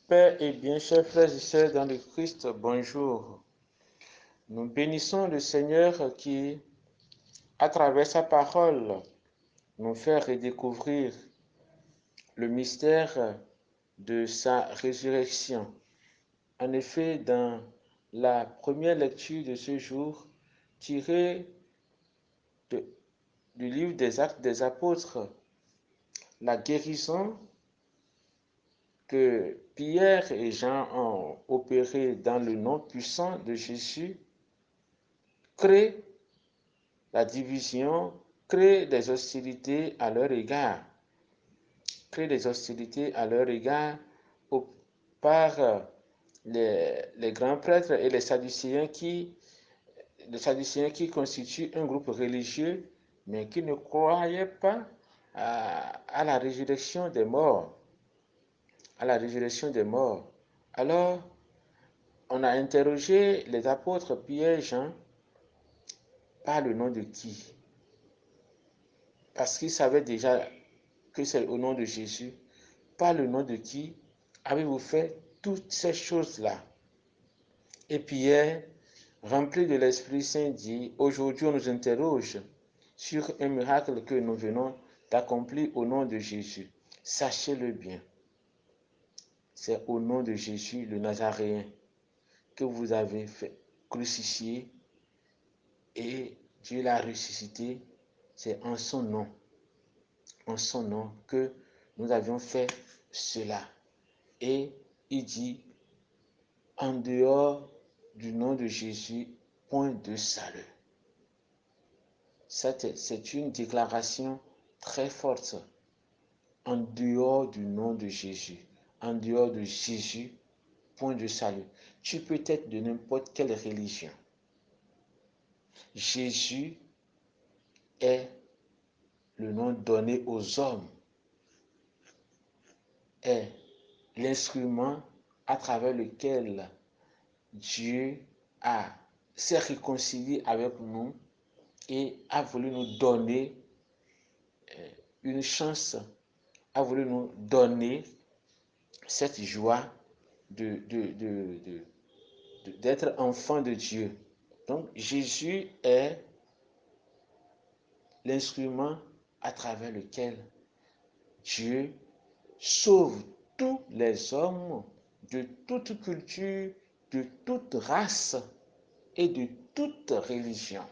Paix et bien, chers frères et sœurs dans le Christ, bonjour. Nous bénissons le Seigneur qui, à travers sa parole, nous fait redécouvrir le mystère de sa résurrection. En effet, dans la première lecture de ce jour, tirée du livre des Actes des Apôtres, la guérison que Pierre et Jean ont opérée dans le nom puissant de Jésus crée la division, crée des hostilités à leur égard, crée des hostilités à leur égard par les grands prêtres et les Sadducéens qui constituent un groupe religieux, mais qui ne croyaient pas à la résurrection des morts, à la résurrection des morts. Alors, on a interrogé les apôtres Pierre et Jean par le nom de qui? Parce qu'ils savaient déjà que c'est au nom de Jésus. Par le nom de qui avez-vous fait toutes ces choses-là? Et Pierre, rempli de l'Esprit Saint, dit, aujourd'hui on nous interroge sur un miracle que nous venons d'accomplir au nom de Jésus. Sachez-le bien, c'est au nom de Jésus le Nazaréen que vous avez fait crucifier et Dieu l'a ressuscité. C'est en son nom que nous avions fait cela. Et il dit, en dehors du nom de Jésus, point de salut. C'est une déclaration très forte. En dehors du nom de Jésus, en dehors de Jésus, point de salut. Tu peux être de n'importe quelle religion. Jésus est le nom donné aux hommes, est l'instrument à travers lequel Dieu s'est réconcilié avec nous et a voulu nous donner une chance, a voulu nous donner cette joie d'être enfant de Dieu. Donc Jésus est l'instrument à travers lequel Dieu sauve tous les hommes de toute culture, de toute race et de toute religion.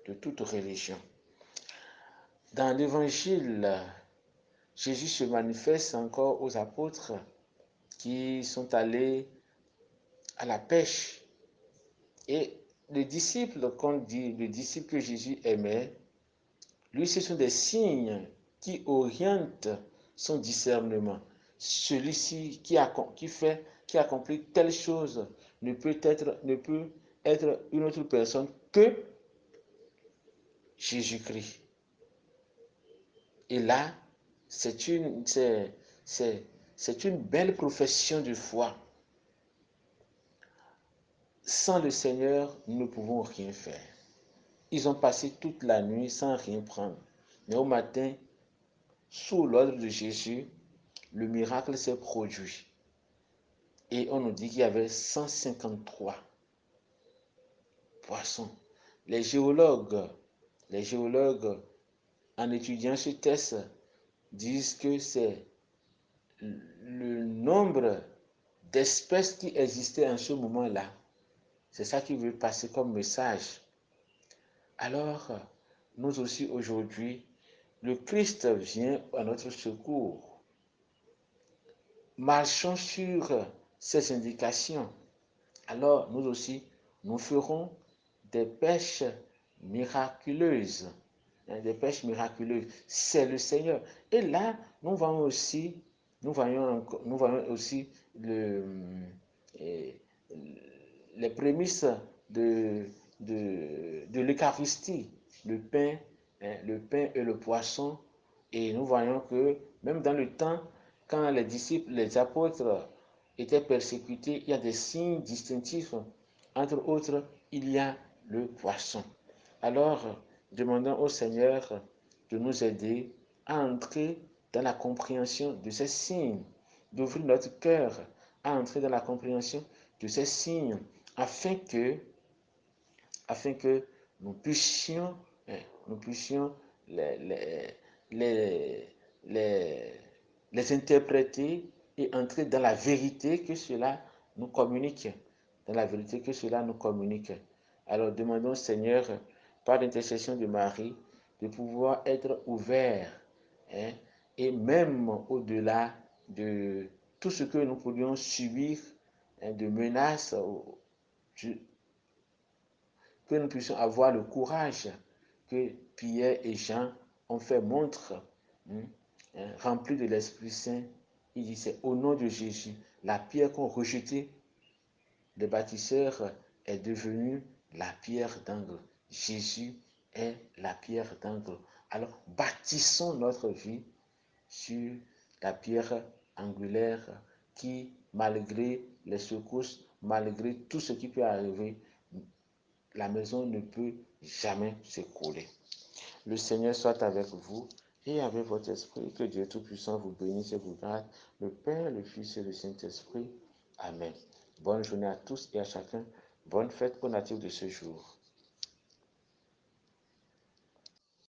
De toute religion. Dans l'évangile, Jésus se manifeste encore aux apôtres qui sont allés à la pêche. Et le disciple, qu'on dit, le disciple que Jésus aimait, lui, ce sont des signes qui orientent son discernement. Celui-ci qui accomplit telle chose ne peut être une autre personne que Jésus-Christ. Et là, c'est une belle profession de foi. Sans le Seigneur, nous ne pouvons rien faire. Ils ont passé toute la nuit sans rien prendre. Mais au matin, sous l'ordre de Jésus, le miracle s'est produit. Et on nous dit qu'il y avait 153 poissons. Les géologues, en étudiant ce test, disent que c'est le nombre d'espèces qui existaient en ce moment-là. C'est ça qui veut passer comme message. Alors, nous aussi aujourd'hui, le Christ vient à notre secours. Marchons sur ces indications. Alors, nous aussi, nous ferons des pêches miraculeuses. Des pêches miraculeuses. C'est le Seigneur. Et là, nous voyons aussi les prémices de l'Eucharistie, le pain et le poisson. Et nous voyons que même dans le temps, quand les disciples, les apôtres étaient persécutés, il y a des signes distinctifs. Entre autres, il y a le poisson. Alors, demandons au Seigneur de nous aider à entrer dans la compréhension de ces signes d'ouvrir notre cœur à entrer dans la compréhension de ces signes afin que, afin que nous puissions, nous puissions les, les, les, les, les interpréter et entrer dans la vérité que cela nous communique. Dans la vérité que cela nous communique. Alors demandons au Seigneur, par l'intercession de Marie, de pouvoir être ouvert, hein, et même au-delà de tout ce que nous pourrions subir, hein, de menaces, que nous puissions avoir le courage que Pierre et Jean ont fait montre, hein, remplis de l'Esprit Saint. Il dit, c'est au nom de Jésus, la pierre qu'ont rejetée les bâtisseurs est devenue la pierre d'angle. Jésus est la pierre d'angle. Alors bâtissons notre vie sur la pierre angulaire qui, malgré les secousses, malgré tout ce qui peut arriver, la maison ne peut jamais s'écrouler. Le Seigneur soit avec vous et avec votre esprit. Que Dieu Tout-Puissant vous bénisse et vous garde. Le Père, le Fils et le Saint-Esprit. Amen. Bonne journée à tous et à chacun. Bonne fête aux natifs de ce jour.